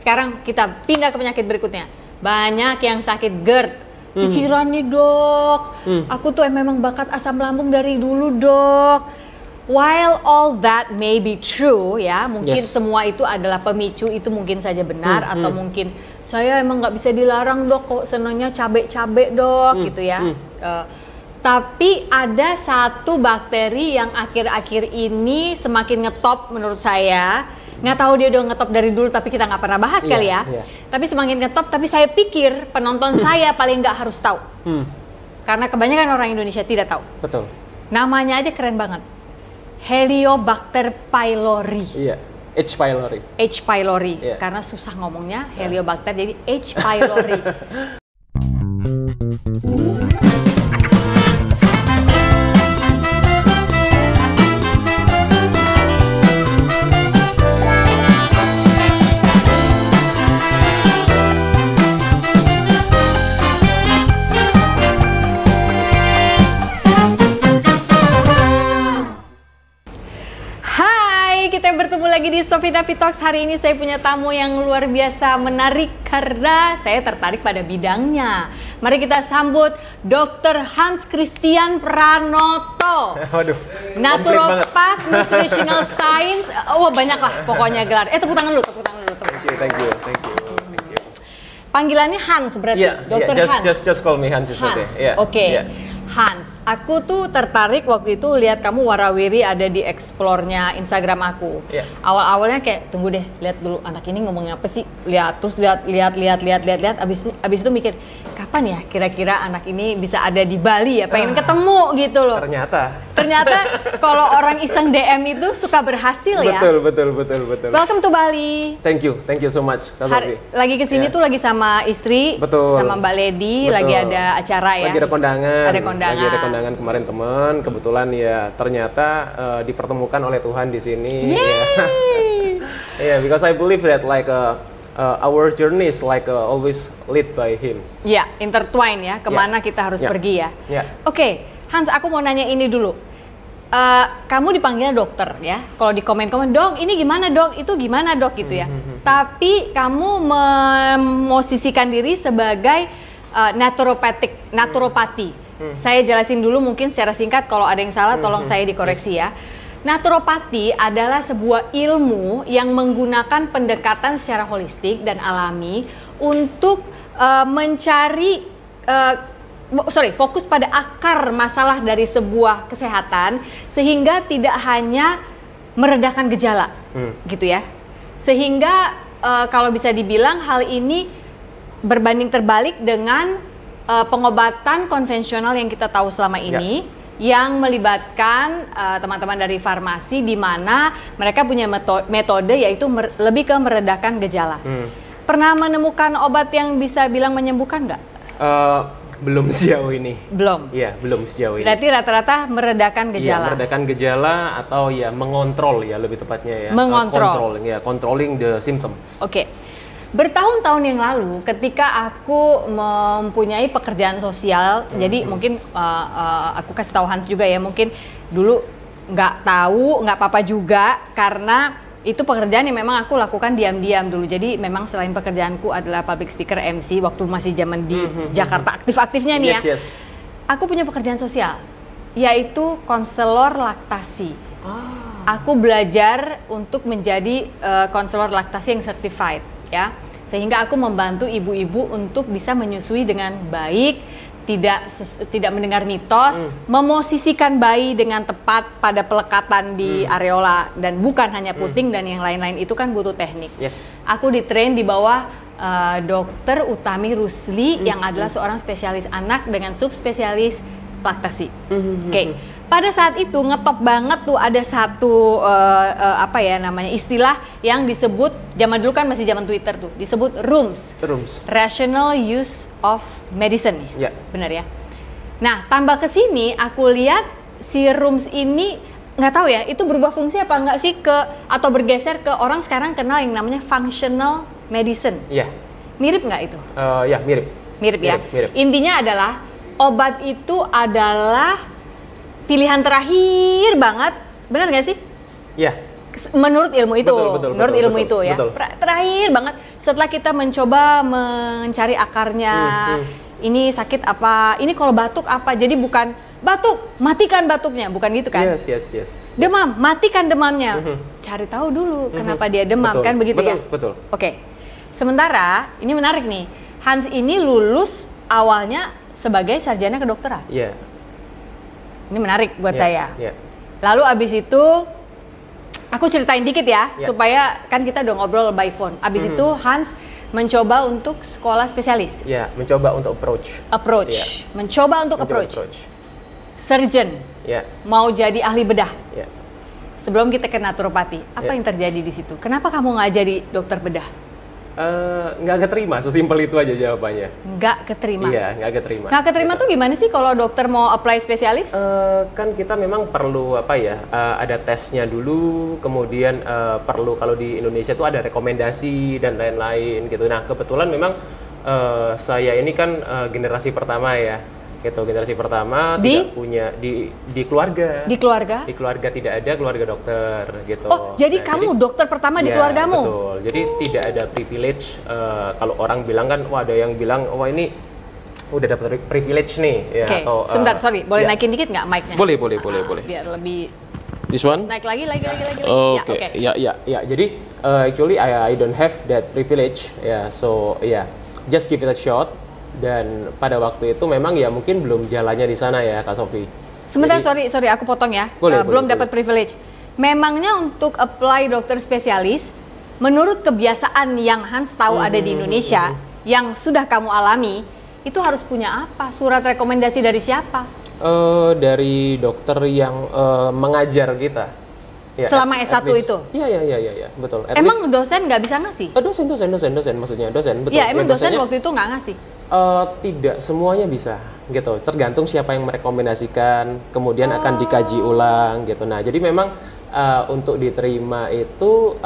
Sekarang kita pindah ke penyakit berikutnya. Banyak yang sakit GERD. Pikiran nih dok, aku tuh memang bakat asam lambung dari dulu dok. While all that may be true ya, mungkin semua itu adalah pemicu, itu mungkin saja benar, atau mungkin saya emang nggak bisa dilarang dok, kok senangnya cabe-cabe dok gitu ya. Tapi ada satu bakteri yang akhir-akhir ini semakin ngetop menurut saya. Nggak tahu dia udah ngetop dari dulu, tapi kita nggak pernah bahas kali ya. Tapi semakin ngetop, tapi saya pikir penonton saya paling nggak harus tahu. Karena kebanyakan orang Indonesia tidak tahu. Betul. Namanya aja keren banget. Heliobacter pylori. Iya, H. pylori. H. pylori, karena susah ngomongnya, Heliobacter jadi H. pylori. Kita bertemu lagi di Sofi Davi Talks. Hari ini saya punya tamu yang luar biasa menarik karena saya tertarik pada bidangnya. Mari kita sambut Dr. Hans Christian Pranoto. Waduh, naturopath, nutritional science. Wah, banyak lah pokoknya gelar. Tepuk tangan dulu, tepuk tangan dulu. Thank you. Panggilannya Hans berarti, Dr. Hans. Just call me Hans. Oke. Hans, aku tuh tertarik waktu itu lihat kamu warawiri ada di explore-nya Instagram aku. Awal-awalnya kayak tunggu deh, lihat dulu anak ini ngomongnya apa sih? Lihat abis itu mikir kapan ya kira-kira anak ini bisa ada di Bali ya, pengen ketemu gitu loh. Ternyata kalau orang iseng DM itu suka berhasil ya. Betul. Welcome to Bali. Thank you so much. Lagi kesini tuh lagi sama istri, sama Mbak Lady, lagi ada acara ya. Lagi ada kondangan. Lagi ada kondangan kemarin teman, kebetulan ya ternyata dipertemukan oleh Tuhan di sini. Because I believe that like our journey is like always lead by Him. Intertwine ya, kemana kita harus pergi ya. Oke, Hans, aku mau nanya ini dulu. Kamu dipanggilnya dokter ya. Kalau di komen-komen, dok, ini gimana dok, itu gimana dok gitu ya. Tapi kamu memosisikan diri sebagai naturopati. Saya jelasin dulu mungkin secara singkat, kalau ada yang salah tolong saya dikoreksi ya. Naturopati adalah sebuah ilmu yang menggunakan pendekatan secara holistik dan alami untuk mencari fokus pada akar masalah dari sebuah kesehatan sehingga tidak hanya meredakan gejala gitu ya. Sehingga kalau bisa dibilang hal ini berbanding terbalik dengan pengobatan konvensional yang kita tahu selama ini, yang melibatkan teman-teman dari farmasi, di mana mereka punya metode yaitu lebih ke meredakan gejala. Pernah menemukan obat yang bisa bilang menyembuhkan nggak? Belum sejauh ini. Belum? Iya, belum sejauh ini. Berarti rata-rata meredakan gejala? Iya, meredakan gejala atau ya mengontrol ya lebih tepatnya ya. Mengontrol? Controlling the symptoms. Oke. Bertahun-tahun yang lalu ketika aku mempunyai pekerjaan sosial, jadi mungkin aku kasih tahu Hans juga ya, mungkin dulu nggak tahu, nggak apa-apa juga, karena itu pekerjaan yang memang aku lakukan diam-diam dulu. Jadi memang selain pekerjaanku adalah public speaker, MC, waktu masih zaman di Jakarta aktif-aktifnya nih ya. Aku punya pekerjaan sosial, yaitu konselor laktasi. Aku belajar untuk menjadi konselor laktasi yang certified. Ya, sehingga aku membantu ibu-ibu untuk bisa menyusui dengan baik, tidak mendengar mitos, memosisikan bayi dengan tepat pada pelekatan di areola, dan bukan hanya puting dan yang lain-lain itu kan butuh teknik. Aku ditrain di bawah Dr. Utami Rusli yang adalah seorang spesialis anak dengan subspesialis laktasi. Pada saat itu ngetop banget tuh ada satu istilah yang disebut, zaman dulu kan masih zaman Twitter tuh, disebut RUMS. Rational Use of Medicine. Benar ya. Nah, tambah ke sini aku lihat si RUMS ini nggak tahu ya, itu berubah fungsi apa nggak sih atau bergeser ke orang sekarang kenal yang namanya functional medicine. Mirip nggak itu? Mirip ya. Intinya adalah obat itu adalah pilihan terakhir banget, benar nggak sih? menurut ilmu itu, menurut ilmu betul, itu ya. betul. Terakhir banget setelah kita mencoba mencari akarnya, ini sakit apa, ini kalau batuk apa, jadi bukan batuk, matikan batuknya, bukan gitu kan? Yes. Demam, matikan demamnya. Cari tahu dulu kenapa dia demam, kan begitu ya? Betul. Oke. Sementara ini menarik nih, Hans ini lulus awalnya sebagai sarjana kedokteran. Iya. Ini menarik buat saya. Iya. Lalu abis itu aku ceritain dikit ya, supaya kan kita udah ngobrol by phone. Abis itu Hans mencoba untuk sekolah spesialis. Ya, mencoba untuk approach. Mencoba untuk approach. Surgeon. Ya. Mau jadi ahli bedah. Ya. Sebelum kita ke naturopati, apa yang terjadi di situ? Kenapa kamu nggak jadi dokter bedah? Nggak keterima, sesimpel itu aja jawabannya. Nggak keterima? Iya, nggak keterima. Nggak keterima tuh gimana sih kalau dokter mau apply spesialis? Kan kita memang perlu ada tesnya dulu, kemudian perlu kalau di Indonesia tuh ada rekomendasi dan lain-lain gitu. Nah kebetulan memang saya ini kan generasi pertama ya, gitu, generasi pertama tidak punya di keluarga. Di keluarga tidak ada keluarga dokter gitu. Oh, jadi kamu dokter pertama di keluargamu? Betul. Jadi tidak ada privilege. Kalau orang bilang kan, wah ada yang bilang, wah ini udah dapat privilege nih. Ya, atau, sebentar, sorry, boleh naikin dikit nggak mic-nya? Boleh. Biar lebih. This one? Naik lagi. Oke. Ya. Jadi actually I don't have that privilege. So just give it a shot. Dan pada waktu itu memang ya mungkin belum jalannya di sana ya Kak Sofi. Sebentar, sorry aku potong ya. Belum dapat privilege. Memangnya untuk apply dokter spesialis, menurut kebiasaan yang Hans tahu ada di Indonesia, yang sudah kamu alami, itu harus punya apa? Surat rekomendasi dari siapa? Dari dokter yang mengajar kita. Ya, selama S1 itu? Iya, betul. Emang dosen nggak bisa ngasih? Dosen maksudnya, dosen, betul. Iya, emang dosen waktu itu nggak ngasih? Tidak semuanya bisa, gitu. Tergantung siapa yang merekomendasikan, kemudian akan dikaji ulang, gitu. Nah, jadi memang untuk diterima itu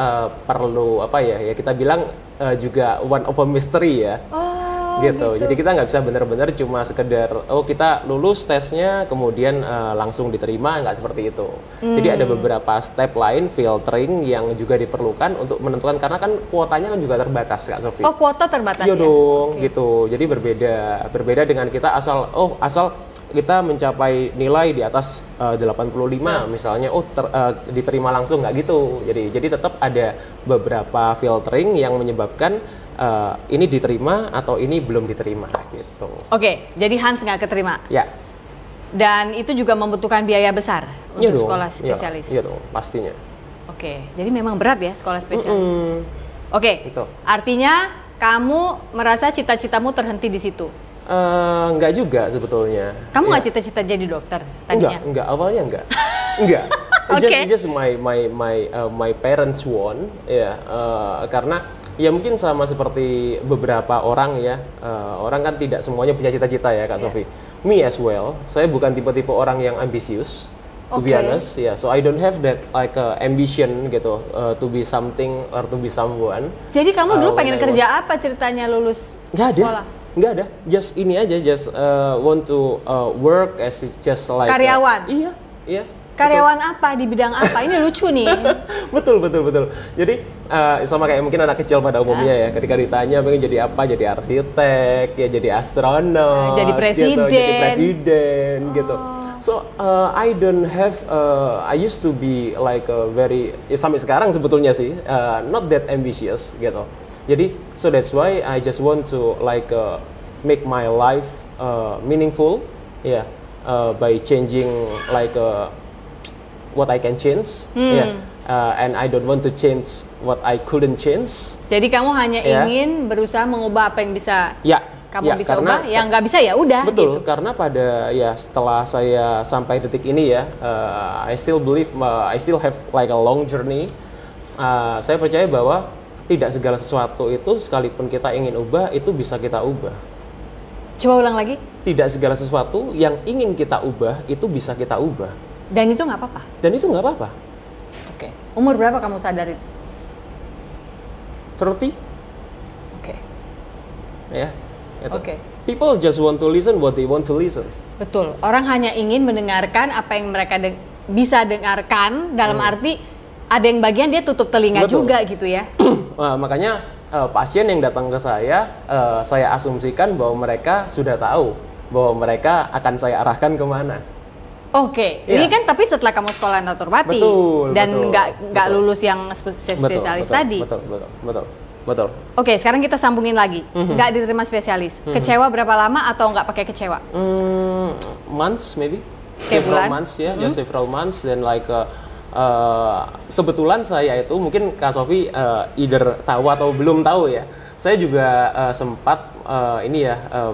perlu kita bilang juga one of a mystery ya. Gitu. Jadi kita nggak bisa benar-benar cuma sekedar kita lulus tesnya kemudian langsung diterima, nggak seperti itu. Jadi ada beberapa step lain, filtering yang juga diperlukan untuk menentukan, karena kan kuotanya kan juga terbatas Kak Sofi. Oh, kuota terbatas ya? Iya dong, gitu. Jadi berbeda dengan kita asal kita mencapai nilai di atas 85 misalnya, diterima langsung, nggak gitu. Jadi tetap ada beberapa filtering yang menyebabkan ini diterima atau ini belum diterima gitu. Oke, jadi Hans nggak keterima? Ya. Dan itu juga membutuhkan biaya besar untuk sekolah spesialis? Iya dong, pastinya. Oke, jadi memang berat ya sekolah spesialis? Oke, artinya kamu merasa cita-citamu terhenti di situ? Enggak juga sebetulnya. Kamu nggak cita-cita jadi dokter tadinya? Enggak, awalnya enggak. Just my parents want karena ya mungkin sama seperti beberapa orang ya, orang kan tidak semuanya punya cita-cita ya Kak Sofi. Me as well, saya bukan tipe-tipe orang yang ambisius, to be honest, so I don't have that ambition gitu, to be something or to be someone. Jadi kamu dulu pengen kerja apa ceritanya lulus sekolah? Nggak ada, just ini aja, want to work as just like karyawan. Iya. Karyawan apa, di bidang apa? Ini lucu nih. betul. Jadi sama kayak mungkin anak kecil pada umumnya ya, ketika ditanya pengen jadi apa, jadi arsitek, ya jadi astronot, jadi presiden, gitu. So I don't have, I used to be like a very, sampai sekarang sebetulnya sih, not that ambitious gitu. Jadi so that's why I just want to make my life meaningful, by changing what I can change, and I don't want to change what I couldn't change. Jadi kamu hanya ingin berusaha mengubah apa yang bisa kamu bisa ubah, yang nggak bisa ya udah. Betul, gitu. karena setelah saya sampai detik ini ya, I still believe, I still have like a long journey. Saya percaya bahwa tidak segala sesuatu itu sekalipun kita ingin ubah itu bisa kita ubah. Coba ulang lagi. Tidak segala sesuatu yang ingin kita ubah itu bisa kita ubah. Dan itu nggak apa-apa? Dan itu nggak apa-apa. Oke. Umur berapa kamu sadar itu? 30. Oke. Ya. Oke. People just want to listen what they want to listen. Betul. Orang hanya ingin mendengarkan apa yang mereka bisa dengarkan, dalam arti ada yang bagian dia tutup telinga Betul. juga gitu ya. Makanya pasien yang datang ke saya asumsikan bahwa mereka sudah tahu bahwa mereka akan saya arahkan kemana. Oke, Iya. ini kan tapi setelah kamu sekolah naturopati Betul, dan betul, nggak betul. lulus yang spesialis tadi. Betul. Oke, sekarang kita sambungin lagi. Nggak diterima spesialis. Kecewa berapa lama atau nggak pakai kecewa? Months maybe. Kayak Several bulan? months ya, just several months. Then like kebetulan saya itu mungkin Kak Sofi either tahu atau belum tahu ya. Saya juga sempat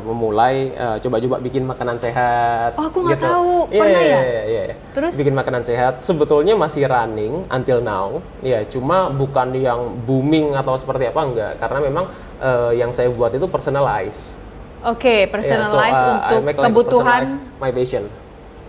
memulai coba-coba bikin makanan sehat. Oh, aku nggak gitu. tahu. Iya, Pernah ya? Iya. Terus? Bikin makanan sehat. Sebetulnya masih running until now. Ya, cuma bukan yang booming atau seperti apa enggak. Karena memang yang saya buat itu personalized. Oke, personalize I untuk make like kebutuhan. personalized my patient.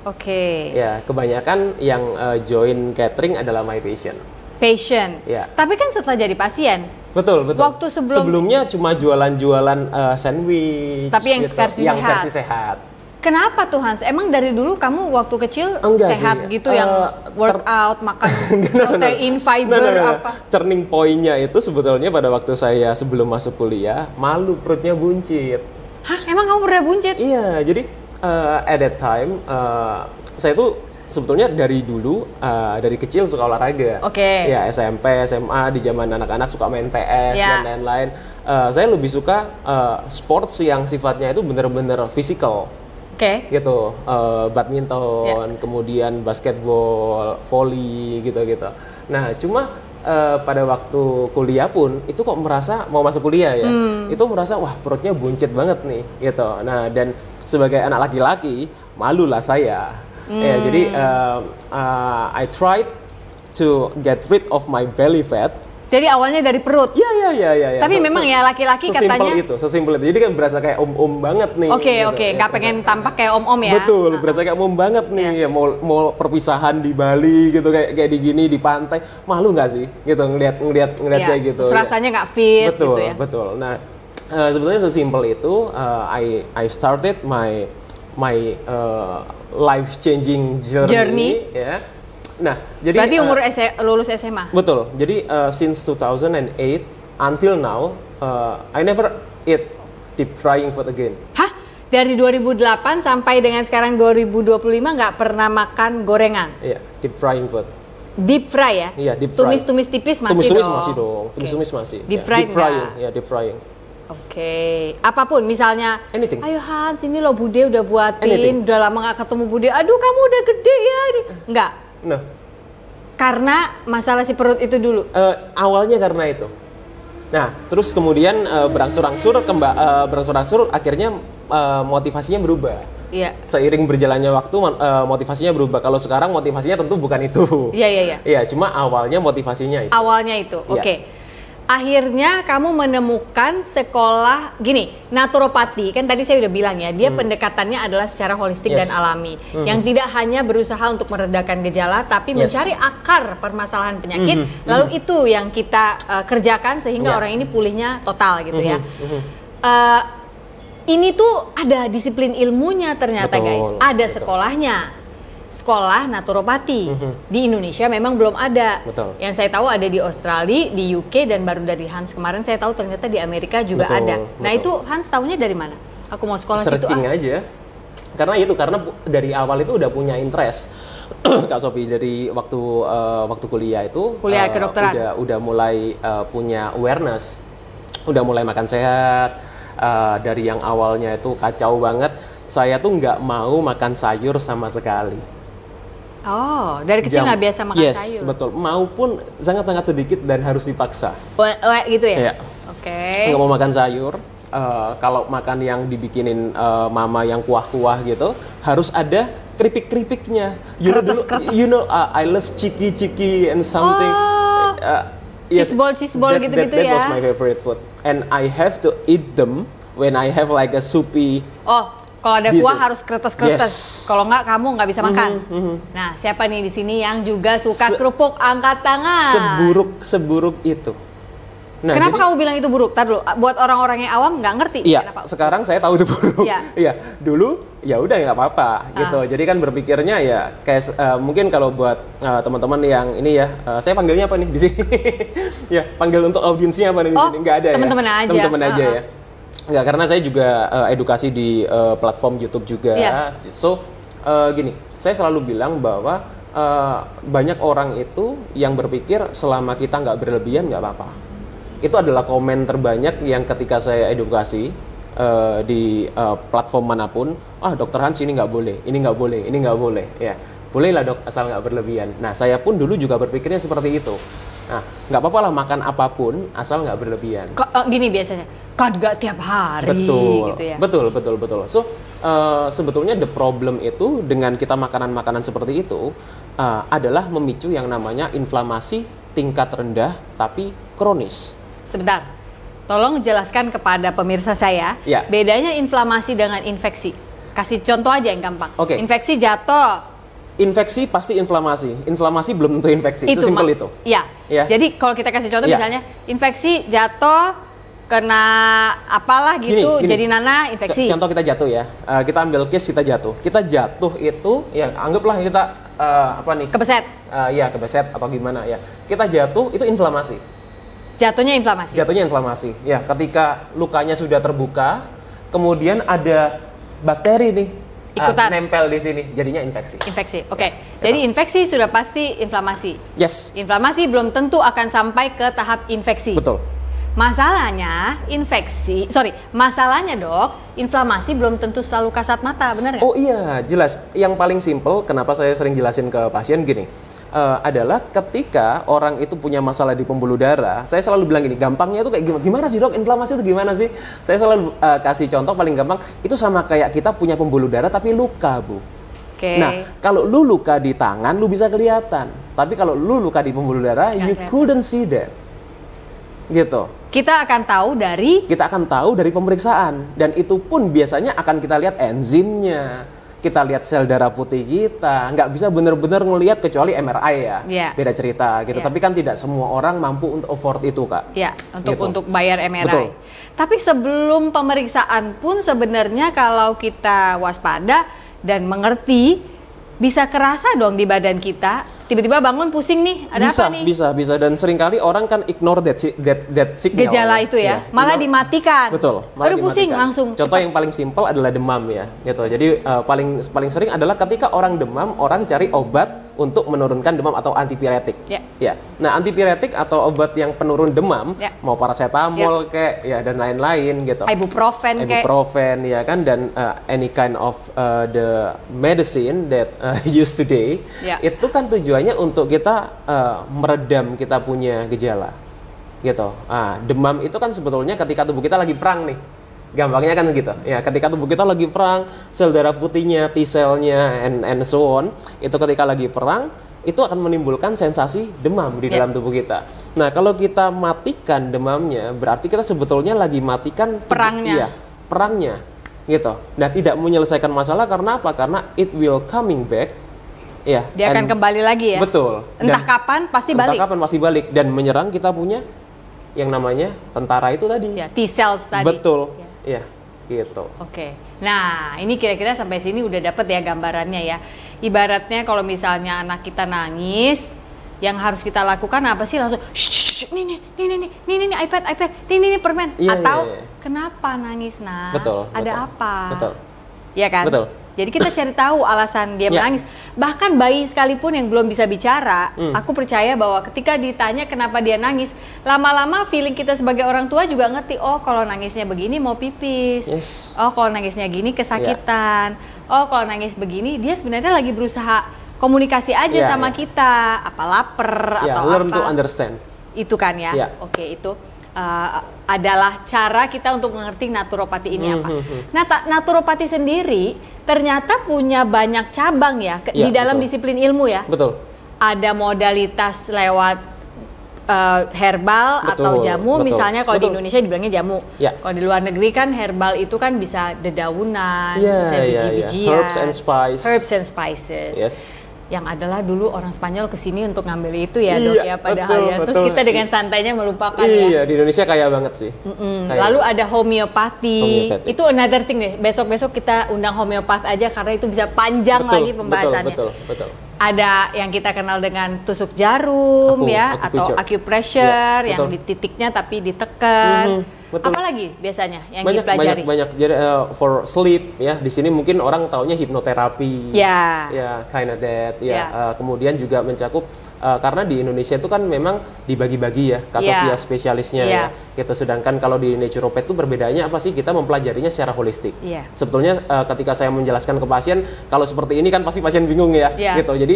Oke. Ya, kebanyakan yang join catering adalah my patient. Patient. Ya. Tapi kan setelah jadi pasien, Betul. Waktu Sebelumnya cuma jualan-jualan sandwich. Tapi yang versi sehat. sehat. kenapa tuh Hans? Emang dari dulu kamu waktu kecil Enggak sehat sih. gitu yang workout, makan protein, fiber apa? Turning point-nya itu sebetulnya pada waktu saya sebelum masuk kuliah, malu perutnya buncit. Hah? Emang kamu pernah buncit? Iya, jadi at that time saya tuh sebetulnya dari dulu dari kecil suka olahraga. Oke. Ya SMP, SMA di zaman anak-anak suka main PS Ya. dan lain-lain. Saya lebih suka sports yang sifatnya itu bener-bener physical. Oke. Gitu, badminton, kemudian basketball, volley gitu-gitu. Nah, cuma pada waktu kuliah pun itu kok merasa mau masuk kuliah ya, itu merasa wah perutnya buncit banget nih, gitu. Nah, dan sebagai anak laki-laki malulah saya. Ya, jadi I tried to get rid of my belly fat. Jadi awalnya dari perut. Iya. Tapi memang ya laki-laki katanya sesimpel itu. Jadi kan berasa kayak om-om banget nih. Oke, nggak pengen tampak kayak om-om ya. Betul, berasa kayak om banget nih. Ya, mau perpisahan di Bali gitu kayak di gini di pantai, malu nggak sih? Gitu ngelihat Ya, kayak gitu. terus rasanya nggak fit Betul, gitu ya. betul. Nah, sebetulnya sesimpel itu I started my life changing journey. Ya. Nah, jadi Berarti umur lulus SMA. betul. Jadi since 2008 until now, I never eat deep frying food again. Hah? Dari 2008 sampai dengan sekarang 2025 nggak pernah makan gorengan? Iya, deep frying food. Deep fry ya? Iya, deep fry. Tumis-tumis tipis masih Tumis-tumis dong? masih dong. Oke. Tumis-tumis masih. Deep Ya, fried deep frying. nggak? Ya, deep frying. Oke. Apapun, misalnya, Anything. ayo Hans, ini loh Bude udah buatin, Anything. udah lama nggak ketemu Bude. Aduh, kamu udah gede ya? Nggak. No. Karena masalah si perut itu dulu. Awalnya karena itu. Nah, terus kemudian berangsur-angsur akhirnya motivasinya berubah. Iya. Seiring berjalannya waktu motivasinya berubah. Kalau sekarang motivasinya tentu bukan itu. Iya. Iya, cuma awalnya motivasinya itu. Awalnya itu, Iya. oke. Akhirnya kamu menemukan sekolah gini, naturopati kan tadi saya udah bilang ya, dia pendekatannya adalah secara holistik Yes. dan alami, yang tidak hanya berusaha untuk meredakan gejala, tapi Yes. mencari akar permasalahan penyakit, lalu itu yang kita kerjakan sehingga Yeah. orang ini pulihnya total gitu ya. Ini tuh ada disiplin ilmunya ternyata. Betul, guys, ada betul. sekolahnya. Sekolah naturopati di Indonesia memang belum ada. Betul. Yang saya tahu ada di Australia, di UK, dan baru dari Hans kemarin saya tahu ternyata di Amerika juga Betul, ada. Nah betul. itu Hans tahunya dari mana? Aku mau sekolah situ. Searching aja. Karena dari awal itu udah punya interest. Kak Sofi dari waktu kuliah itu Kuliah kedokteran. udah mulai punya awareness. Udah mulai makan sehat. Dari yang awalnya itu kacau banget, saya tuh nggak mau makan sayur sama sekali. Oh, dari kecil nggak biasa makan yes, sayur. Betul. Maupun sangat-sangat sedikit dan harus dipaksa. Gitu ya? Iya. Oke. Nggak mau makan sayur. Kalau makan yang dibikinin mama yang kuah-kuah gitu, harus ada keripik-keripiknya. I love chiki and something. Cheese ball gitu-gitu that ya. was my favorite food. And I have to eat them when I have like a soupy. Oh, kalau ada kuah dishes. harus kretes-kretes. Yes. Kalau nggak kamu nggak bisa makan. Nah, siapa nih di sini yang juga suka kerupuk? Angkat tangan. Seburuk itu. Nah, kenapa jadi, kamu bilang itu buruk? Tar dulu, buat orang-orang yang awam nggak ngerti. Iya, kenapa? sekarang saya tahu itu buruk. Iya. Iya, dulu ya udah ya nggak apa-apa gitu. Jadi kan berpikirnya ya kayak mungkin kalau buat teman-teman yang ini ya, saya panggilnya apa nih di sini? Ya, panggil untuk audiensnya apa nih di sini? Nggak ada teman-teman ya. aja. Teman-teman aja ya. Nggak, karena saya juga edukasi di platform YouTube juga. Iya. So gini, saya selalu bilang bahwa banyak orang itu yang berpikir selama kita nggak berlebihan nggak apa-apa. Itu adalah komen terbanyak yang ketika saya edukasi di platform manapun. Dokter Hans ini nggak boleh, ini nggak boleh, ini nggak boleh. Ya, bolehlah dok, asal nggak berlebihan. Nah, saya pun dulu juga berpikirnya seperti itu. Nah, nggak apa-apa lah makan apapun asal nggak berlebihan. Gini biasanya, kan nggak tiap hari. Betul, gitu ya. betul. So sebetulnya the problem itu dengan kita makanan-makanan seperti itu adalah memicu yang namanya inflamasi tingkat rendah tapi kronis. Sebentar, tolong jelaskan kepada pemirsa saya, Ya. bedanya inflamasi dengan infeksi. Kasih contoh aja yang gampang. Oke. Infeksi jatuh. Infeksi pasti inflamasi. Inflamasi belum tentu infeksi. Itu simpel itu. Iya. Ya. Jadi kalau kita kasih contoh Ya. misalnya infeksi jatuh kena apalah gitu, Gini. jadi nanah infeksi. Contoh kita jatuh ya. Kita ambil case kita jatuh. Kita jatuh itu ya anggaplah kita apa nih? Kebeset. Ya kebeset atau gimana ya. Kita jatuh itu inflamasi. Jatuhnya inflamasi. Jatuhnya inflamasi. Ya, ketika lukanya sudah terbuka, kemudian ada bakteri nih Ikutan. nempel di sini, jadinya infeksi. Infeksi. Oke. Jadi infeksi sudah pasti inflamasi. Yes, Inflamasi belum tentu akan sampai ke tahap infeksi. betul. Masalahnya dok, inflamasi belum tentu selalu kasat mata, benar nggak? Oh iya, jelas. Yang paling simple, kenapa saya sering jelasin ke pasien gini, adalah ketika orang itu punya masalah di pembuluh darah, saya selalu bilang gini, gampangnya itu kayak gimana sih dok, inflamasi itu gimana sih? Saya selalu kasih contoh paling gampang, itu sama kayak kita punya pembuluh darah tapi luka, Bu. Oke. Nah, kalau lu luka di tangan, lu bisa kelihatan. Tapi kalau lu luka di pembuluh darah, you couldn't see that. Gitu. Kita akan tahu dari Pemeriksaan. Dan itu pun biasanya akan kita lihat enzimnya. Kita lihat sel darah putih kita. Nggak bisa benar-benar ngelihat kecuali MRI ya. Yeah. Beda cerita gitu. Yeah. Tapi kan tidak semua orang mampu untuk afford itu, Kak. Ya, Gitu. untuk bayar MRI. Betul. Tapi sebelum pemeriksaan pun sebenarnya kalau kita waspada dan mengerti, bisa kerasa dong di badan kita. Tiba-tiba bangun pusing nih, ada apa nih? Bisa. Dan seringkali orang kan ignore that signal. Gejala itu ya, malah dimatikan. Betul. Malah Baru pusing dimatikan. langsung. Contoh yang paling simpel adalah demam ya, gitu. Jadi paling sering adalah ketika orang demam, orang cari obat untuk menurunkan demam atau antipiretik. Ya. Nah, antipiretik atau obat yang penurun demam, mau paracetamol kayak ya dan lain-lain gitu. Ibuprofen ya kan, dan any kind of the medicine that used today, itu kan tujuannya untuk kita meredam kita punya gejala, gitu. Demam itu kan sebetulnya ketika tubuh kita lagi perang nih. Gampangnya kan gitu. Ya, ketika tubuh kita lagi perang, sel darah putihnya, T-selnya, and so on, itu ketika lagi perang, itu akan menimbulkan sensasi demam di dalam tubuh kita. Nah, kalau kita matikan demamnya, berarti kita sebetulnya lagi matikan perangnya. Iya, perangnya, gitu. Nah, tidak menyelesaikan masalah karena apa? Karena it will coming back. Ya, dia akan kembali lagi ya. Betul. Entah kapan pasti balik. Dan menyerang kita punya yang namanya tentara itu tadi. Ya, T-cells tadi. Betul. Ya, gitu. Oke. Nah, ini kira-kira sampai sini udah dapet ya gambarannya ya. Ibaratnya kalau misalnya anak kita nangis, yang harus kita lakukan apa sih? Langsung nih iPad, nih permen. Atau kenapa nangis nak? Betul. Ada apa? Betul. Iya kan? Betul. Jadi kita cari tahu alasan dia menangis. Bahkan bayi sekalipun yang belum bisa bicara, aku percaya bahwa ketika ditanya kenapa dia nangis, lama-lama feeling kita sebagai orang tua juga ngerti, oh kalau nangisnya begini mau pipis. Yes. Oh kalau nangisnya gini kesakitan. Oh kalau nangis begini dia sebenarnya lagi berusaha komunikasi aja sama kita, apa lapar atau learn apa. to understand. Itu kan ya. Oke, itu adalah cara kita untuk mengerti naturopati ini apa. Nah, naturopati sendiri ternyata punya banyak cabang ya di dalam disiplin ilmu ya. Betul. Ada modalitas lewat herbal atau jamu, misalnya kalau di Indonesia dibilangnya jamu. Kalau di luar negeri kan herbal itu kan bisa dedaunan, bisa biji-bijian, herbs and spices. Yes. yang adalah dulu orang Spanyol kesini untuk ngambil itu ya dok Iya, ya padahal betul, ya. Terus betul. kita dengan santainya melupakan ya. Iya, di Indonesia kaya banget sih. Kaya Lalu banget. ada homeopati. Itu another thing deh. Besok-besok kita undang homeopat aja karena itu bisa panjang lagi pembahasannya. Betul. Ada yang kita kenal dengan tusuk jarum ya atau acupressure ya, yang di titiknya tapi ditekan. Betul. Apalagi biasanya yang banyak, dipelajari? Banyak. Jadi for sleep ya, di sini mungkin orang taunya hipnoterapi. Ya. Ya, kind of that. Ya. Kemudian juga mencakup karena di Indonesia itu kan memang dibagi-bagi ya, Kasofia spesialisnya ya. Gitu. Sedangkan kalau di naturopath itu perbedaannya apa sih? Kita mempelajarinya secara holistik. Sebetulnya ketika saya menjelaskan ke pasien, kalau seperti ini kan pasti pasien bingung ya. Gitu. Jadi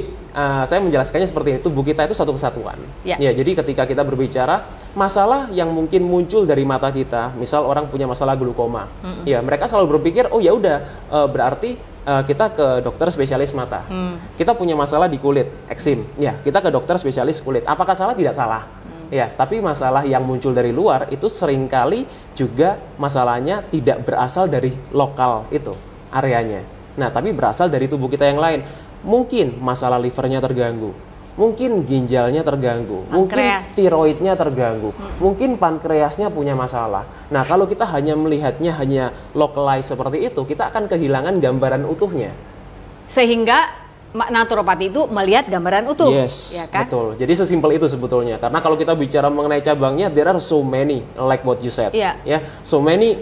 saya menjelaskannya seperti ini. Tubuh kita itu satu kesatuan. Ya, jadi ketika kita berbicara masalah yang mungkin muncul dari mata kita, misal orang punya masalah glaukoma, ya mereka selalu berpikir, oh ya udah berarti kita ke dokter spesialis mata. Kita punya masalah di kulit, eksim, ya kita ke dokter spesialis kulit. Apakah salah? Tidak salah. Ya, tapi masalah yang muncul dari luar itu seringkali juga masalahnya tidak berasal dari lokal itu areanya. Nah, tapi berasal dari tubuh kita yang lain. Mungkin masalah livernya terganggu. Mungkin ginjalnya terganggu, mungkin tiroidnya terganggu, mungkin pankreasnya punya masalah. Nah, kalau kita hanya melihatnya hanya localized seperti itu, kita akan kehilangan gambaran utuhnya. Sehingga naturopati itu melihat gambaran utuh, yes, ya kan? Betul. Jadi sesimpel itu sebetulnya. Karena kalau kita bicara mengenai cabangnya, there are so many, like what you said. So many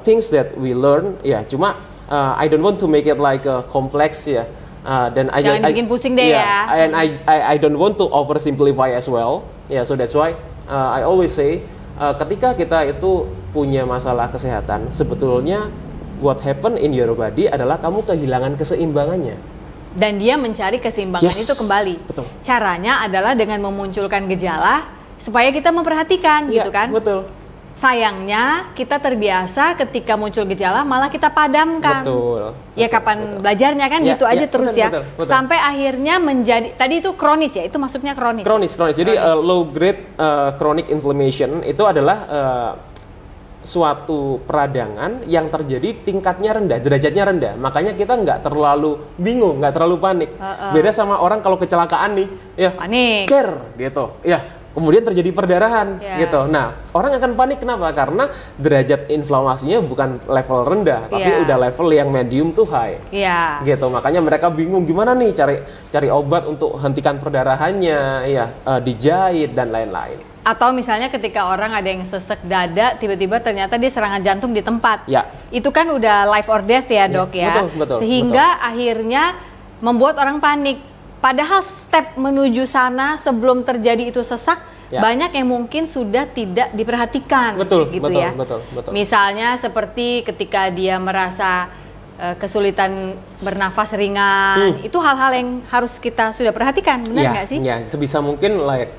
things that we learn. Cuma I don't want to make it like a complex ya. Dan jangan bikin pusing deh ya. And I don't want to oversimplify as well. So that's why I always say ketika kita itu punya masalah kesehatan, sebetulnya what happen in your body adalah kamu kehilangan keseimbangannya. Dan dia mencari keseimbangan itu kembali. Betul. Caranya adalah dengan memunculkan gejala supaya kita memperhatikan gitu kan. Betul. Sayangnya kita terbiasa ketika muncul gejala malah kita padamkan. Ya kapan belajarnya kan gitu aja terus ya. Betul. Sampai akhirnya menjadi tadi itu kronis ya, itu maksudnya kronis. Kronis. Jadi low grade chronic inflammation itu adalah suatu peradangan yang terjadi tingkatnya rendah, derajatnya rendah. Makanya kita nggak terlalu bingung, nggak terlalu panik. Beda sama orang kalau kecelakaan nih, ya panik. Gitu. Ya. Kemudian terjadi perdarahan gitu. Nah, orang akan panik kenapa? Karena derajat inflamasinya bukan level rendah, tapi udah level yang medium to high. Gitu. Makanya mereka bingung gimana nih cari obat untuk hentikan perdarahannya, dijahit dan lain-lain. Atau misalnya ketika orang ada yang sesek dada, tiba-tiba ternyata dia serangan jantung di tempat. Itu kan udah life or death ya, Dok ya. Betul. Sehingga akhirnya membuat orang panik. Padahal step menuju sana sebelum terjadi itu sesak, banyak yang mungkin sudah tidak diperhatikan. Betul. Misalnya seperti ketika dia merasa kesulitan bernafas ringan, itu hal-hal yang harus kita sudah perhatikan, benar nggak sih? Ya, sebisa mungkin like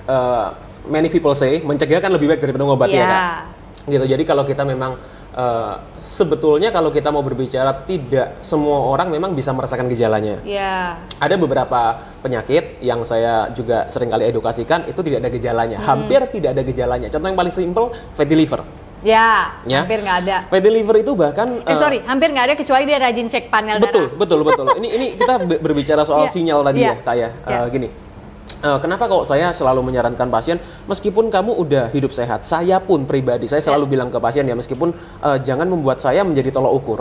many people say, mencegah kan lebih baik daripada mengobati ya kan? Gitu. Jadi kalau kita memang sebetulnya kalau kita mau berbicara, tidak semua orang memang bisa merasakan gejalanya. Ada beberapa penyakit yang saya juga sering kali edukasikan itu tidak ada gejalanya, hampir tidak ada gejalanya. Contoh yang paling simple, fatty liver. Hampir nggak ada. Fatty liver itu bahkan hampir nggak ada kecuali dia rajin cek panel darah. Betul. Ini kita berbicara soal sinyal tadi gini. Kenapa kok saya selalu menyarankan pasien, meskipun kamu udah hidup sehat, saya pun pribadi, saya selalu bilang ke pasien ya, meskipun jangan membuat saya menjadi tolok ukur.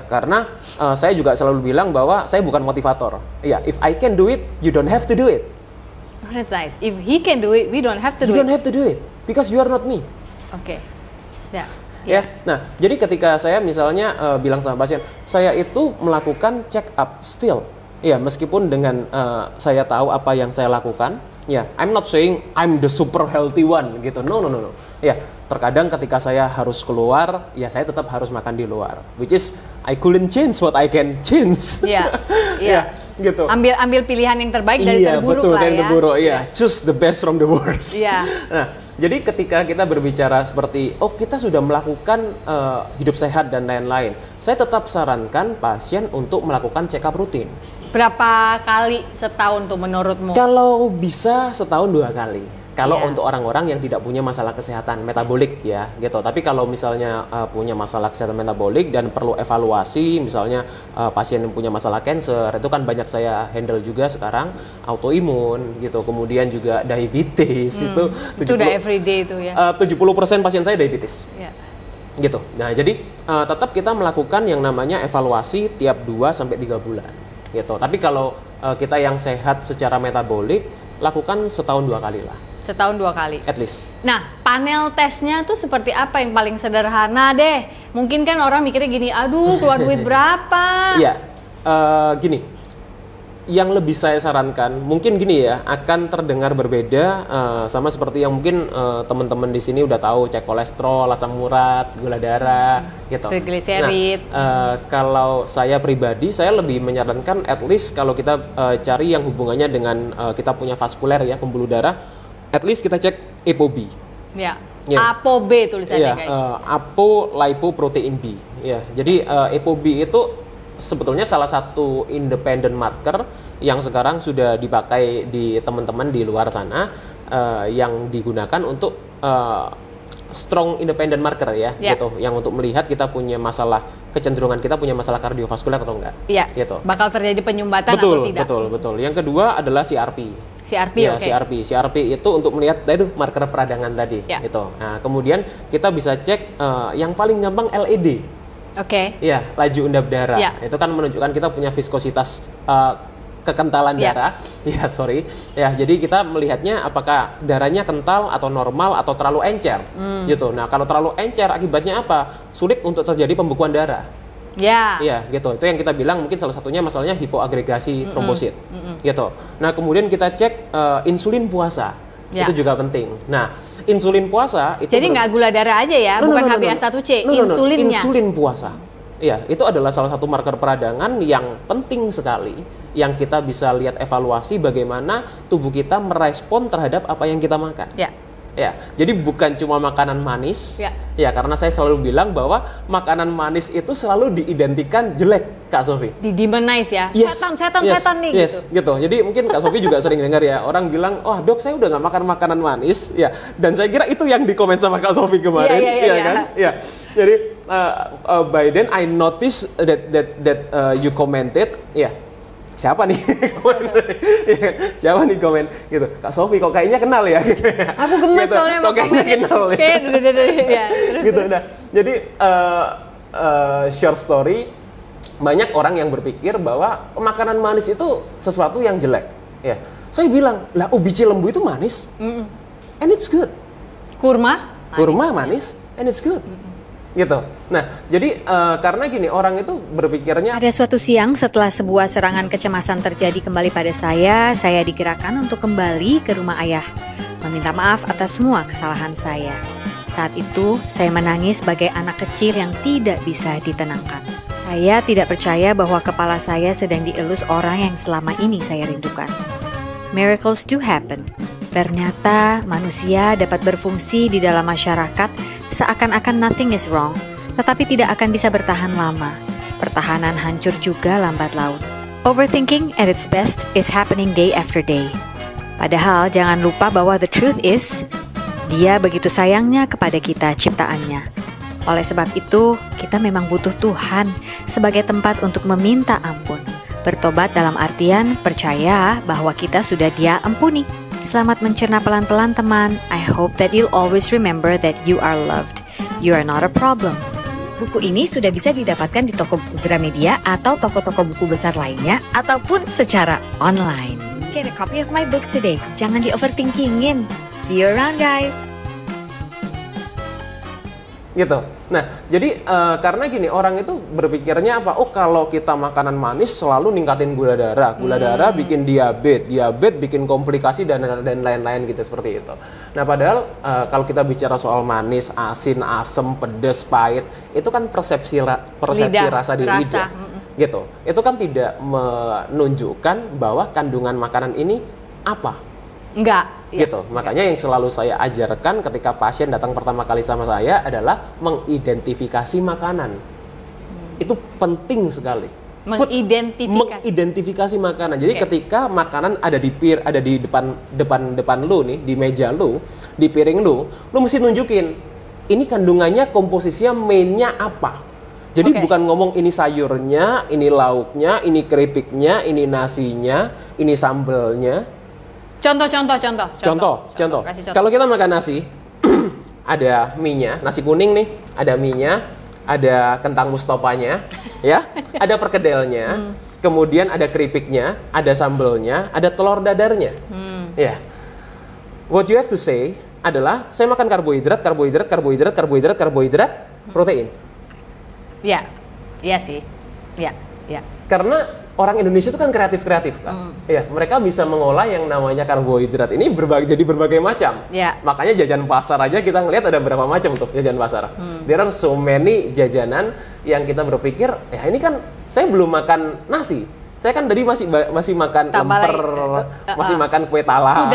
Karena saya juga selalu bilang bahwa saya bukan motivator. If I can do it, you don't have to do it. Oh, that's nice. If he can do it, we don't have to do it. You don't have to do it, because you are not me. Nah, jadi ketika saya misalnya bilang sama pasien, saya itu melakukan check up still. Meskipun dengan saya tahu apa yang saya lakukan, I'm not saying I'm the super healthy one gitu. No. Terkadang ketika saya harus keluar, saya tetap harus makan di luar. Which is I couldn't change what I can change. Gitu. Ambil pilihan yang terbaik dari terburuk lah ya. Terburuk, choose the best from the worst. Nah, jadi ketika kita berbicara seperti, kita sudah melakukan hidup sehat dan lain-lain, saya tetap sarankan pasien untuk melakukan check up rutin. Berapa kali setahun tuh menurutmu? Kalau bisa setahun 2 kali. Kalau Iya. untuk orang-orang yang tidak punya masalah kesehatan metabolik ya gitu. Tapi kalau misalnya punya masalah kesehatan metabolik dan perlu evaluasi, misalnya pasien yang punya masalah cancer, itu kan banyak saya handle juga sekarang, autoimun gitu. Kemudian juga diabetes itu udah everyday itu ya. 70% pasien saya diabetes. Ya. Gitu. Nah, jadi tetap kita melakukan yang namanya evaluasi tiap 2 sampai 3 bulan. Gitu. Tapi kalau kita yang sehat secara metabolik, lakukan setahun 2 kali lah. Setahun 2 kali. At least. Nah, panel tesnya tuh seperti apa yang paling sederhana deh? Mungkin kan orang mikirnya gini, aduh keluar duit berapa? Iya, gini, yang lebih saya sarankan, mungkin gini ya, akan terdengar berbeda sama seperti yang mungkin teman-teman di sini udah tahu, cek kolesterol, asam urat, gula darah, gitu. Trigliserid. Nah, kalau saya pribadi, saya lebih menyarankan at least kalau kita cari yang hubungannya dengan kita punya vaskuler ya, pembuluh darah, at least kita cek ApoB. Ya. Ya. ApoB tulisannya guys. Apo lipoprotein B. Ya, jadi ApoB itu sebetulnya salah satu independent marker yang sekarang sudah dipakai di teman-teman di luar sana, yang digunakan untuk strong independent marker ya, gitu, yang untuk melihat kita punya masalah, kecenderungan kita punya masalah kardiovaskuler atau enggak. Iya. Gitu. Bakal terjadi penyumbatan atau tidak? Betul. Yang kedua adalah CRP. CRP, Ya, oke. CRP itu untuk melihat itu marker peradangan tadi, Ya. gitu. Nah, kemudian kita bisa cek yang paling gampang LED. Oke. Iya, laju undap darah. Ya. Itu kan menunjukkan kita punya viskositas kekentalan Ya. darah. Ya, sorry. Ya, jadi kita melihatnya apakah darahnya kental atau normal atau terlalu encer. Gitu. Nah, kalau terlalu encer akibatnya apa? Sulit untuk terjadi pembekuan darah. Ya. Iya, gitu. Itu yang kita bilang mungkin salah satunya masalahnya hipoagregasi trombosit. Gitu. Nah, kemudian kita cek insulin puasa. Ya. Itu juga penting. Nah, insulin puasa itu Jadi nggak gula darah aja ya, bukan HbA1c, insulinnya. Insulin puasa. Iya, itu adalah salah satu marker peradangan yang penting sekali, yang kita bisa lihat evaluasi bagaimana tubuh kita merespon terhadap apa yang kita makan. Ya. Ya, jadi bukan cuma makanan manis. Ya, karena saya selalu bilang bahwa makanan manis itu selalu diidentikan jelek, Kak Sofi. Di-demonize ya. Yes. Setan nih gitu. Jadi mungkin Kak Sofi juga sering dengar ya, orang bilang, "Oh, Dok, saya udah nggak makan makanan manis." Ya, dan saya kira itu yang dikomen sama Kak Sofi kemarin, Iya. kan? Ya. Jadi by then I noticed that you commented, ya. Siapa nih? Siapa nih komen gitu? Kak Sofi kok kayaknya kenal ya? Gitu. Aku gemes Gitu. soalnya Kok kayaknya kenal ya? ya. Gitu. Nah, jadi short story, banyak orang yang berpikir bahwa makanan manis itu sesuatu yang jelek. Ya, saya bilang lah ubi cilembu itu manis, and it's good. Kurma Manis, and it's good. Gitu. Nah, jadi karena gini, orang itu berpikirnya. Pada suatu siang setelah sebuah serangan kecemasan terjadi kembali pada saya digerakkan untuk kembali ke rumah ayah, meminta maaf atas semua kesalahan saya. Saat itu, saya menangis sebagai anak kecil yang tidak bisa ditenangkan. Saya tidak percaya bahwa kepala saya sedang dielus orang yang selama ini saya rindukan. Miracles do happen. Ternyata manusia dapat berfungsi di dalam masyarakat seakan-akan nothing is wrong, tetapi tidak akan bisa bertahan lama. Pertahanan hancur juga lambat laun. Overthinking at its best is happening day after day. Padahal jangan lupa bahwa the truth is, Dia begitu sayangnya kepada kita ciptaannya. Oleh sebab itu, kita memang butuh Tuhan sebagai tempat untuk meminta ampun. Bertobat dalam artian percaya bahwa kita sudah Dia ampuni. Selamat mencerna pelan-pelan teman. I hope that you'll always remember that you are loved. You are not a problem. Buku ini sudah bisa didapatkan di toko buku Gramedia atau toko-toko buku besar lainnya ataupun secara online. Get a copy of my book today. Jangan di-overthinkingin. See you around guys. Gitu. Nah, jadi karena gini, orang itu berpikirnya apa? Oh, kalau kita makanan manis selalu ningkatin gula darah. Gula darah bikin diabetes bikin komplikasi dan lain-lain gitu, seperti itu. Nah, padahal kalau kita bicara soal manis, asin, asam, pedas, pahit, itu kan persepsi rasa di lidah. Gitu. Itu kan tidak menunjukkan bahwa kandungan makanan ini apa. Enggak. Gitu. Makanya yang selalu saya ajarkan ketika pasien datang pertama kali sama saya adalah mengidentifikasi makanan. Itu penting sekali. mengidentifikasi makanan. Jadi ketika makanan ada di depan lu nih, di meja lu, di piring lu mesti nunjukin ini kandungannya, komposisinya, mainnya apa. Jadi bukan ngomong ini sayurnya, ini lauknya, ini keripiknya, ini nasinya, ini sambelnya. Contoh. Kalau kita makan nasi, ada mie-nya, nasi kuning nih, ada mie-nya, ada kentang mustopanya, ya, ada perkedelnya, kemudian ada keripiknya, ada sambelnya, ada telur dadarnya, ya. What you have to say adalah saya makan karbohidrat, protein. Ya, iya sih, ya. Karena orang Indonesia itu kan kreatif kan, ya, mereka bisa mengolah yang namanya karbohidrat ini jadi berbagai macam. Ya. Makanya jajan pasar aja kita ngelihat ada berapa macam tuh jajan pasar. There are so many jajanan yang kita berpikir, ya ini kan saya belum makan nasi. Saya kan tadi masih makan lemper, masih makan kue talam,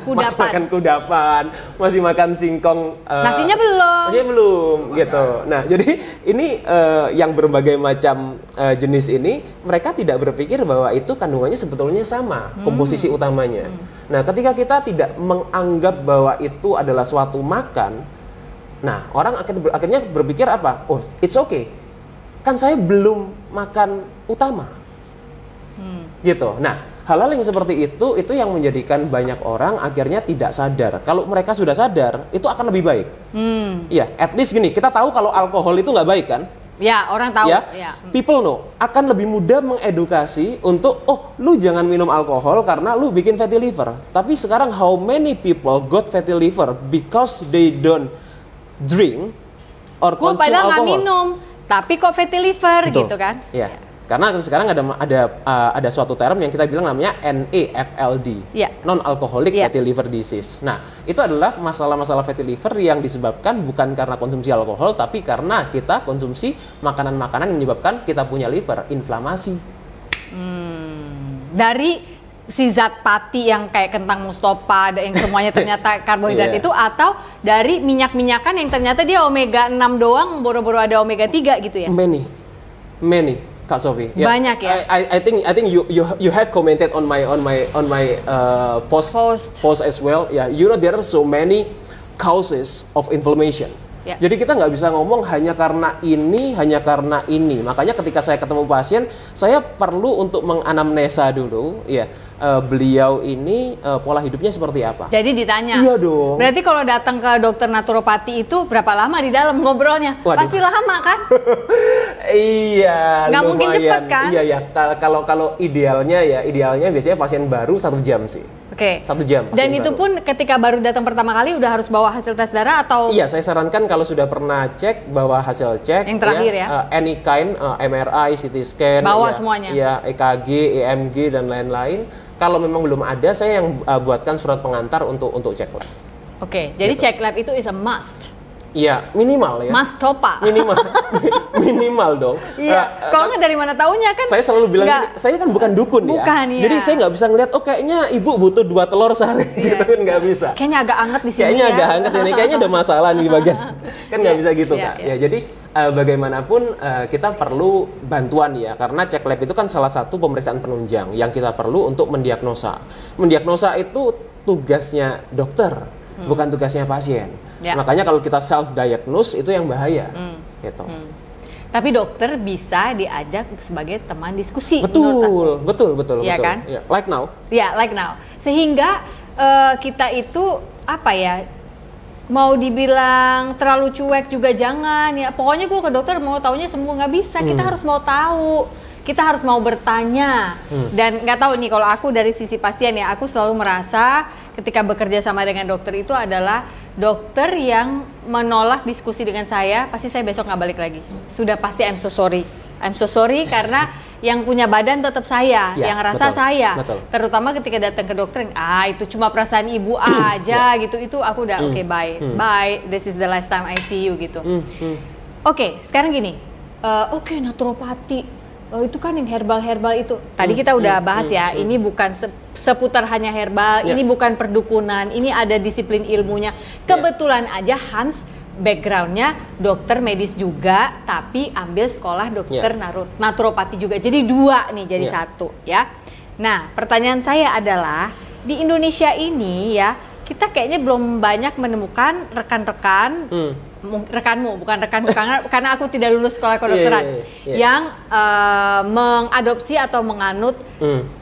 masih makan kudapan, masih makan singkong. Nasinya belum, gitu. Nah, jadi ini yang berbagai macam jenis ini, mereka tidak berpikir bahwa itu kandungannya sebetulnya sama, komposisi utamanya. Nah, ketika kita tidak menganggap bahwa itu adalah suatu makan, nah orang akhirnya berpikir apa? Oh, it's okay. Kan saya belum makan utama. Gitu. Nah, hal-hal yang seperti itu yang menjadikan banyak orang akhirnya tidak sadar. Kalau mereka sudah sadar, itu akan lebih baik. Iya, at least gini, kita tahu kalau alkohol itu nggak baik kan? Ya, orang tahu. Ya. People know, akan lebih mudah mengedukasi untuk, oh, lu jangan minum alkohol karena lu bikin fatty liver. Tapi sekarang how many people got fatty liver because they don't drink or consume alcohol? Padahal nggak minum, tapi kok fatty liver. Betul. Gitu kan? Iya. Karena sekarang ada suatu term yang kita bilang namanya NAFLD, non-alcoholic fatty liver disease. Nah, itu adalah masalah-masalah fatty liver yang disebabkan bukan karena konsumsi alkohol, tapi karena kita konsumsi makanan-makanan yang menyebabkan kita punya liver inflamasi. Dari si zat pati yang kayak kentang mustopa, yang semuanya ternyata karbohidrat itu, atau dari minyak-minyakan yang ternyata dia omega 6 doang, boro-boro ada omega 3 gitu ya? Many. Kak Sofi, banyak ya. I think you have commented on my post as well. Yeah, you know there are so many causes of inflammation. Yeah. Jadi kita nggak bisa ngomong hanya karena ini. Makanya ketika saya ketemu pasien, saya perlu untuk menganamnesa dulu, ya, beliau ini pola hidupnya seperti apa. Jadi ditanya. Iya dong. Berarti kalau datang ke dokter naturopati itu berapa lama di dalam ngobrolnya? Waduh. Pasti lama kan? Iya. Nggak mungkin cepat kan? Iya. Kalau idealnya biasanya pasien baru 1 jam sih. Oke. 1 jam. Dan itu pun ketika baru datang pertama kali udah harus bawa hasil tes darah atau? Iya, saya sarankan kalau sudah pernah cek, bawa hasil cek. Yang terakhir ya? Any kind, MRI, CT scan. Bawa semuanya? Iya, EKG, EMG dan lain-lain. Kalau memang belum ada, saya yang buatkan surat pengantar untuk cek lab. Oke, jadi gitu. Cek lab itu is a must. Iya, minimal ya. Mas Topa. Minimal dong. Iya. Kalau nggak dari mana taunya kan? Saya selalu bilang gini, saya kan bukan dukun ya. Iya. Jadi saya nggak bisa ngeliat, oh kayaknya ibu butuh 2 telur sehari, gitu kan nggak bisa. Kayaknya agak anget di sini. Kayaknya agak anget ini, kayaknya ada masalah nih di bagian. Kan nggak bisa gitu Kak. Ya jadi bagaimanapun kita perlu bantuan ya, karena cek lab itu kan salah satu pemeriksaan penunjang yang kita perlu untuk mendiagnosa. Mendiagnosa itu tugasnya dokter, bukan tugasnya pasien. Ya. Makanya kalau kita self-diagnose itu yang bahaya. Gitu. Tapi dokter bisa diajak sebagai teman diskusi. Betul. Iya kan? Yeah. Like now. Ya, like now. Sehingga kita itu apa ya? Mau dibilang terlalu cuek juga jangan ya. Pokoknya gue ke dokter mau taunya semua, nggak bisa. Kita harus mau tahu. Kita harus mau bertanya. Dan nggak tahu nih kalau aku dari sisi pasien ya, aku selalu merasa ketika bekerja sama dengan dokter itu adalah dokter yang menolak diskusi dengan saya, pasti saya besok nggak balik lagi. Sudah pasti I'm so sorry karena yang punya badan tetap saya, yang rasa saya. Betul. Terutama ketika datang ke dokter, itu cuma perasaan ibu aja gitu. Itu aku udah oke, bye. This is the last time I see you gitu. Oke, sekarang gini. Oke, naturopati. Itu kan yang herbal itu. Tadi kita udah bahas ya, ini bukan seputar hanya herbal, ini bukan perdukunan, ini ada disiplin ilmunya. Kebetulan aja Hans backgroundnya dokter medis juga, tapi ambil sekolah dokter naturopati juga. Jadi 2 nih jadi 1 ya. Nah, pertanyaan saya adalah di Indonesia ini ya, kita kayaknya belum banyak menemukan rekan-rekan, rekanmu bukan rekanku karena aku tidak lulus sekolah kedokteran yang mengadopsi atau menganut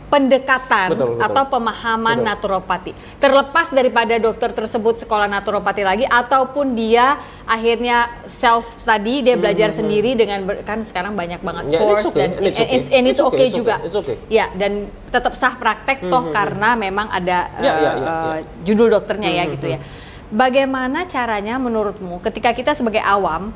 pendekatan atau pemahaman naturopati. Terlepas daripada dokter tersebut sekolah naturopati lagi ataupun dia akhirnya self study, dia belajar sendiri dengan kan sekarang banyak banget course dan it's okay juga. Ya, dan tetap sah praktek toh karena memang ada judul dokternya ya gitu ya. Bagaimana caranya menurutmu ketika kita sebagai awam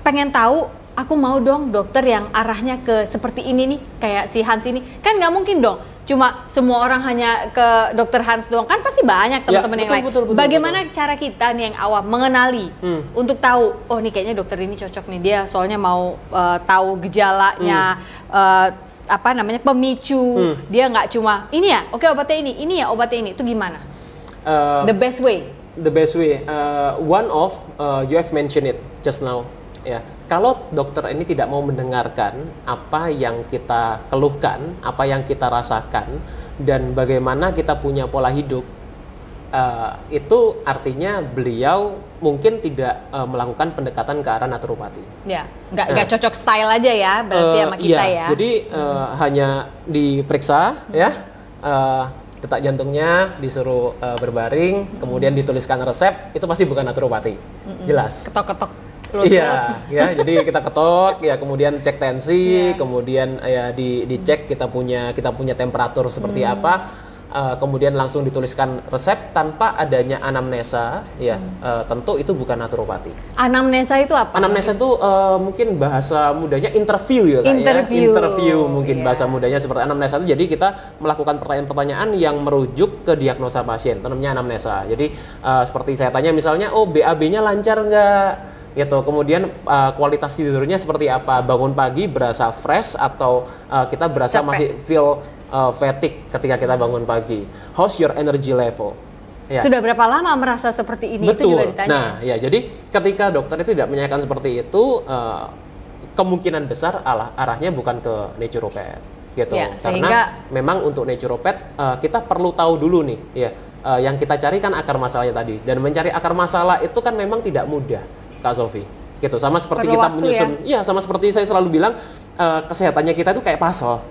pengen tahu, aku mau dong dokter yang arahnya ke seperti ini nih, kayak si Hans ini. Kan nggak mungkin dong, cuma semua orang hanya ke dokter Hans doang. Kan pasti banyak teman-teman yang lain. Bagaimana cara kita nih yang awam mengenali untuk tahu, oh nih kayaknya dokter ini cocok nih, dia soalnya mau tahu gejalanya, pemicu. Dia nggak cuma, ini ya, oke obatnya ini ya obatnya ini. Itu gimana? The best way? The best way, you have mentioned it just now. Ya, kalau dokter ini tidak mau mendengarkan apa yang kita keluhkan, apa yang kita rasakan, dan bagaimana kita punya pola hidup, itu artinya beliau mungkin tidak melakukan pendekatan ke arah naturopati. Ya, nggak cocok style aja ya, berarti sama kita ya. Jadi hanya diperiksa, ya, detak jantungnya disuruh berbaring, kemudian dituliskan resep, itu pasti bukan naturopati, jelas. Ketok-ketok. Iya, ya. Jadi kita ketok, ya kemudian cek tensi, kemudian ya dicek kita punya temperatur seperti apa, kemudian langsung dituliskan resep tanpa adanya anamnesa, ya tentu itu bukan naturopati. Anamnesa itu apa? Anamnesa itu mungkin bahasa mudanya interview ya kak. Interview mungkin bahasa mudanya seperti anamnesa itu. Jadi kita melakukan pertanyaan-pertanyaan yang merujuk ke diagnosa pasien, namanya anamnesa. Jadi seperti saya tanya misalnya, oh BAB-nya lancar nggak? Gitu. Kemudian kualitas tidurnya seperti apa? Bangun pagi berasa fresh atau kita berasa masih feel fatigue ketika kita bangun pagi? How's your energy level? Ya. Sudah berapa lama merasa seperti ini? Betul. Itu juga ditanya. Nah, ya jadi ketika dokter itu tidak menanyakan seperti itu, kemungkinan besar arahnya bukan ke naturopath, gitu. Ya, karena memang untuk naturopath kita perlu tahu dulu nih, ya. Yang kita cari kan akar masalahnya tadi, dan mencari akar masalah itu kan memang tidak mudah, Kak Sofi, gitu. Sama seperti kita menyusun, ya sama seperti saya selalu bilang, kesehatannya kita itu kayak puzzle,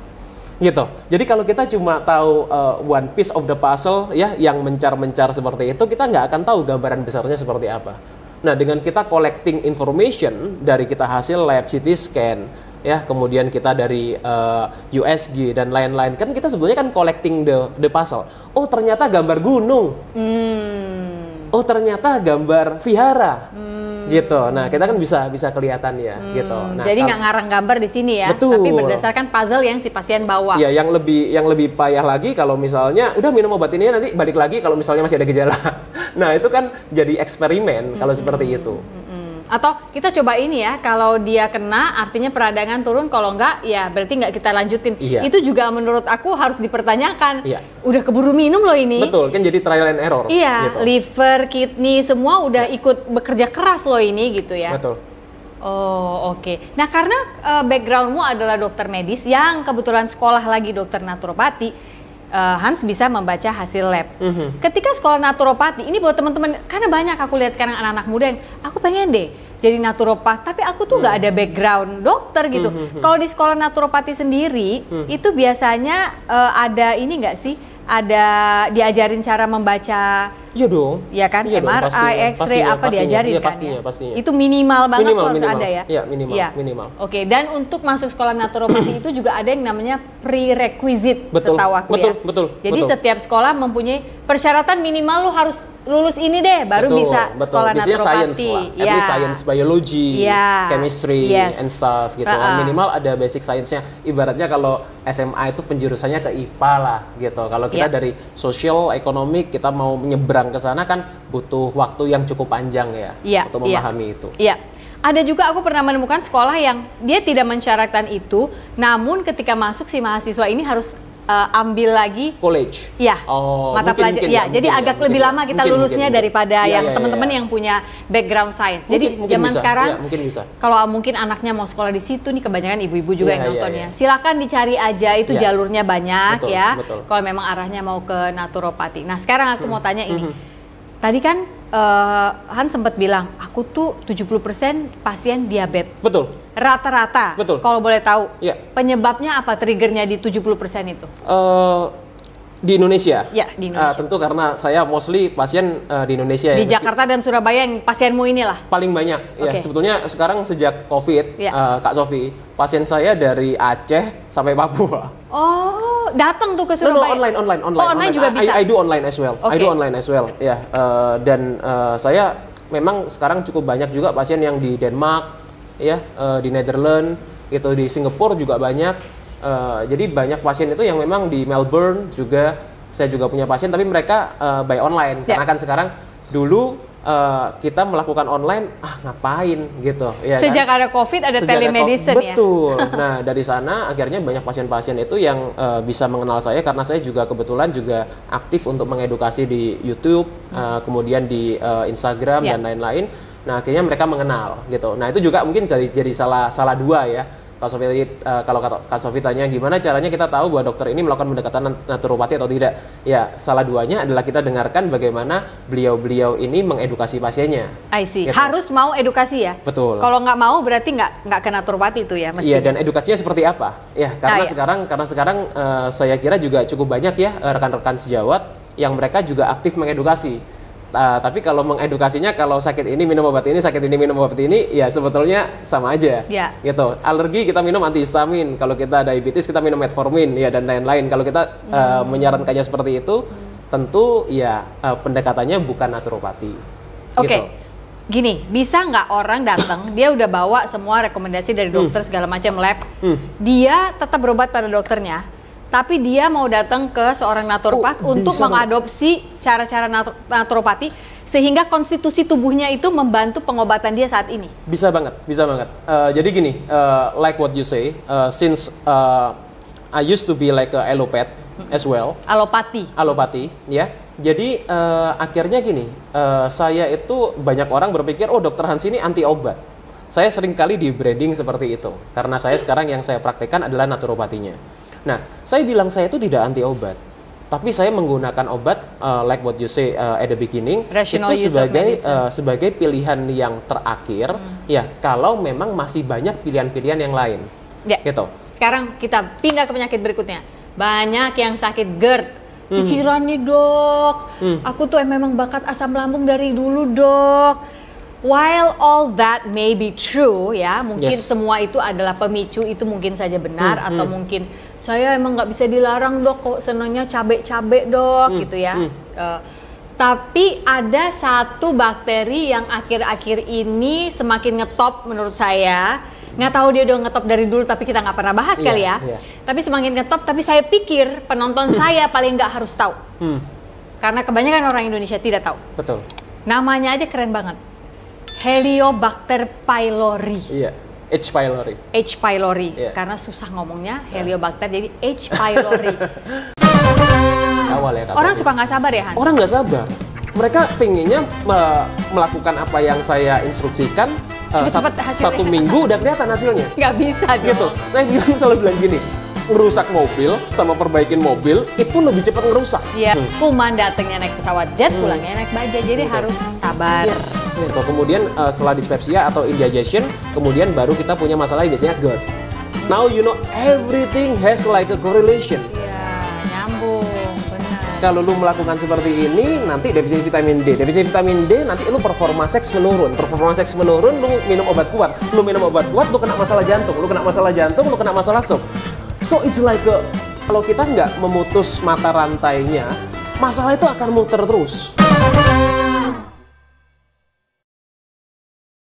gitu. Jadi kalau kita cuma tahu one piece of the puzzle, ya, yang mencar-mencar seperti itu, kita nggak akan tahu gambaran besarnya seperti apa. Nah, dengan kita collecting information dari kita hasil lab CT scan, ya, kemudian kita dari USG dan lain-lain, kan kita sebenarnya kan collecting the puzzle. Oh, ternyata gambar gunung. Oh, ternyata gambar vihara. Gitu. Nah, kita kan bisa kelihatan ya, gitu. Nah, jadi nggak ngarang gambar di sini ya, betul. Tapi berdasarkan puzzle yang si pasien bawa. Iya, yang lebih payah lagi kalau misalnya udah minum obat ini nanti balik lagi kalau misalnya masih ada gejala. Nah, itu kan jadi eksperimen kalau seperti itu. Atau kita coba ini ya, kalau dia kena artinya peradangan turun, kalau enggak ya berarti nggak kita lanjutin. Iya. Itu juga menurut aku harus dipertanyakan. Iya. Udah keburu minum loh ini. Betul, kan jadi trial and error. Iya, gitu. Liver, kidney semua udah ikut bekerja keras loh ini gitu ya. Betul. Oh, oke. Nah, karena backgroundmu adalah dokter medis yang kebetulan sekolah lagi dokter naturopati, Hans bisa membaca hasil lab. Ketika sekolah naturopati, ini buat teman-teman, karena banyak aku lihat sekarang anak-anak muda yang aku pengen deh jadi naturopat, tapi aku tuh nggak ada background dokter gitu. Kalau di sekolah naturopati sendiri, itu biasanya ada ini nggak sih? Ada diajarin cara membaca? Iya dong. Iya kan? Iya MRI, X-ray apa diajarin iya, kan? Pastinya. Itu minimal banget harus ada ya? Iya, minimal. Oke, dan untuk masuk sekolah naturopati itu juga ada yang namanya prerequisite, setahu aku ya. Betul. Jadi setiap sekolah mempunyai persyaratan minimal lu harus lulus ini deh, baru bisa sekolah naturopati. Biasanya science, biology, chemistry, and stuff gitu. Minimal ada basic science-nya. Ibaratnya kalau SMA itu penjurusannya ke IPA lah gitu. Kalau kita dari social, ekonomik, kita mau menyeberang ke sana kan butuh waktu yang cukup panjang ya untuk memahami itu. Iya. Ada juga aku pernah menemukan sekolah yang dia tidak mensyaratkan itu, namun ketika masuk si mahasiswa ini harus ambil lagi college. ya mata pelajaran. Ya, jadi agak lebih lama kita lulusnya daripada yang teman-teman yang punya background science. Jadi zaman sekarang mungkin bisa. Kalau mungkin anaknya mau sekolah di situ nih, kebanyakan ibu-ibu juga yang nontonnya. Silakan dicari aja, itu jalurnya banyak ya. Kalau memang arahnya mau ke naturopati. Nah, sekarang aku mau tanya ini. Tadi kan Han sempat bilang, aku tuh 70% pasien diabetes. Betul. Rata-rata. Betul. Kalau boleh tahu, ya. Penyebabnya apa, triggernya di 70% itu? Di Indonesia? Ya, di Indonesia. Tentu karena saya mostly pasien di Indonesia. Di Jakarta dan Surabaya yang pasienmu inilah? Paling banyak. Ya, sebetulnya sekarang sejak COVID, Kak Sofi, pasien saya dari Aceh sampai Papua. Oh, datang tuh ke Surabaya? No, online. Oh, online juga bisa? I do online as well. I do online as well. Ya, dan saya memang sekarang cukup banyak juga pasien yang di Denmark, ya, di Netherlands, gitu, di Singapura juga banyak. Jadi banyak pasien itu yang memang di Melbourne juga, saya juga punya pasien, tapi mereka by online. Karena kan sekarang dulu kita melakukan online, ngapain gitu. Ya, sejak kan? Ada COVID ada telemedicine ya? Betul. Nah, dari sana akhirnya banyak pasien-pasien itu yang bisa mengenal saya, karena saya juga kebetulan juga aktif untuk mengedukasi di YouTube, kemudian di Instagram dan lain-lain. Nah, akhirnya mereka mengenal gitu. Nah, itu juga mungkin jadi salah dua ya. Kak Sofi tadi, kalau Kak Sofi tanya gimana caranya kita tahu bahwa dokter ini melakukan pendekatan naturopati atau tidak, ya salah duanya adalah kita dengarkan bagaimana beliau-beliau ini mengedukasi pasiennya. I see. Gitu. Harus mau edukasi ya? Betul. Kalau nggak mau berarti nggak ke naturopati itu ya? Iya, dan edukasinya seperti apa? Ya, karena sekarang saya kira juga cukup banyak ya rekan-rekan sejawat yang mereka juga aktif mengedukasi. Tapi kalau mengedukasinya, kalau sakit ini minum obat ini, sakit ini minum obat ini, ya sebetulnya sama aja. Gitu. Alergi kita minum antihistamin, kalau kita diabetes kita minum metformin, ya, dan lain-lain. Kalau kita menyarankannya seperti itu, tentu ya pendekatannya bukan naturopati. Oke. Gitu. Gini, bisa nggak orang datang, dia udah bawa semua rekomendasi dari dokter segala macam lab, dia tetap berobat pada dokternya, tapi dia mau datang ke seorang naturopat untuk mengadopsi cara-cara naturopati sehingga konstitusi tubuhnya itu membantu pengobatan dia saat ini. Bisa banget. Jadi gini, like what you say, since I used to be like a allopath as well. Alopati, ya. Jadi akhirnya gini, saya itu banyak orang berpikir, oh dokter Hans ini anti obat. Saya sering kali di branding seperti itu, karena saya sekarang yang saya praktekkan adalah naturopatinya. Nah, saya bilang saya itu tidak anti obat, tapi saya menggunakan obat like what you say at the beginning, rational itu sebagai pilihan yang terakhir, ya kalau memang masih banyak pilihan-pilihan yang lain. Ya. Gitu. Sekarang kita pindah ke penyakit berikutnya. Banyak yang sakit GERD. Pikiran nih dok, aku tuh memang bakat asam lambung dari dulu dok. While all that may be true, ya mungkin semua itu adalah pemicu, itu mungkin saja benar, atau mungkin saya emang nggak bisa dilarang dok, kok senangnya cabe-cabe dok, gitu ya. Tapi ada satu bakteri yang akhir-akhir ini semakin ngetop menurut saya. Nggak tahu dia udah ngetop dari dulu, tapi kita nggak pernah bahas kali ya. Tapi semakin ngetop, tapi saya pikir penonton saya paling nggak harus tahu. Karena kebanyakan orang Indonesia tidak tahu. Betul. Namanya aja keren banget. Helicobacter pylori. Iya, H. pylori. H. pylori, karena susah ngomongnya Helicobacter, jadi H. pylori. Awal ya, orang suka nggak sabar ya, Han? Orang nggak sabar. Mereka pengennya melakukan apa yang saya instruksikan, satu minggu udah kelihatan hasilnya. Nggak bisa dong. Gitu. Saya selalu bilang gini, ngerusak mobil sama perbaikin mobil itu lebih cepat ngerusak. Iya. Kuman datangnya naik pesawat jet, pulangnya naik bajaj, jadi harus sabar. Yes. Gitu. Kemudian setelah dyspepsia atau indigestion, kemudian baru kita punya masalah yang biasanya GERD. Now you know everything has like a correlation. Iya, nyambung, benar. Kalau lu melakukan seperti ini, nanti defisiti vitamin D. Defisiti vitamin D, nanti lu performa seks menurun. Performa seks menurun, lu minum obat kuat. Lu minum obat kuat, lu kena masalah jantung. Lu kena masalah jantung, lu kena masalah stroke. So it's like kalau kita nggak memutus mata rantainya, masalah itu akan muter terus.